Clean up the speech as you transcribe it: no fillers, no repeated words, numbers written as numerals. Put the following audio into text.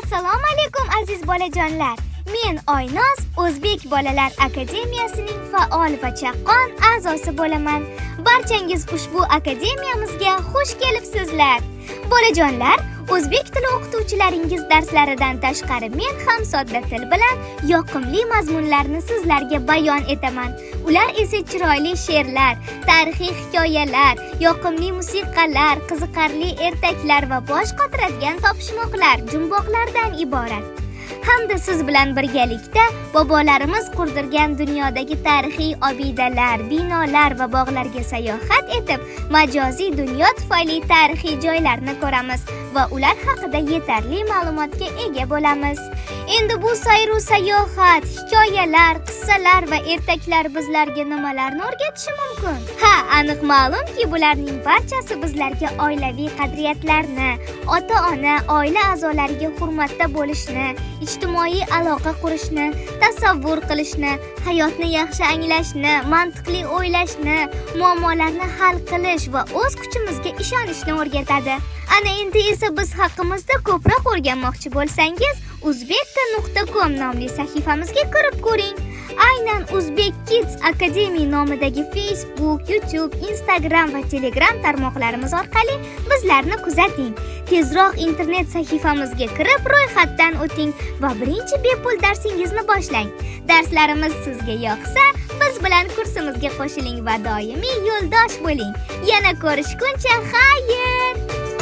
Assalomu alaykum aziz bolajonlar. Men Oynoz O'zbek Bolalar Akademiyasining faol va chaqqon a'zosi bo'laman. Barchangiz ushbu akademiyamizga xush kelibsizlar. Bolajonlar, o'zbek tili o'qituvchilaringiz darslaridan tashqari men ham sodda til bilan yoqimli mazmunlarni sizlarga bayon etaman. Ular esa chiroyli she'rlar, tarixiy hikoyalar, yoqimli musiqalar, qiziqarli ertaklar va bosh qotiradigan topishmoqlar, jumboqlardan iborat. Hamda siz bilan birgalikda bobolarimiz qurdirgan dunyodagi tarixiy obidalar, binolar va bog'larga sayohat etib, majoziy dunyo tufayli tarixiy joylarni ko'ramiz va ular haqida yetarli ma'lumotga ega bo'lamiz. Endi bu sayru sayohat, hikoyalar, qissalar va ertaklar bizlarga nimalarni o'rgatishi mumkin? Aniq ma'lumki, bularning barchasi bizlarga oilaviy qadriyatlarni, ota-ona, oila a'zolariga hurmatda bo'lishni, ijtimoiy aloqa qurishni, tasavvur qilishni, hayotni yaxshi anglashni, mantiqli o'ylashni, muammolarni hal qilish va o'z kuchimizga ishonishni o'rgatadi. Ana endi esa biz haqimizda ko'proq o'rganmoqchi bo'lsangiz, uzbekka.com nomli sahifamizga kirib ko'ring. Aynan Uzbek Kids Academy nomidagi Facebook, YouTube, Instagram va Telegram tarmoqlarimiz orqali bizlarni kuzating. Tezroq internet sahifamizga kirib ro'yxatdan o'ting va birinchi bepul darsingizni boshlang. Darslarimiz sizga yoqsa, biz bilan kursimizga qo'shiling va doimiy yo'ldosh bo'ling. Yana ko'rishguncha, xayr!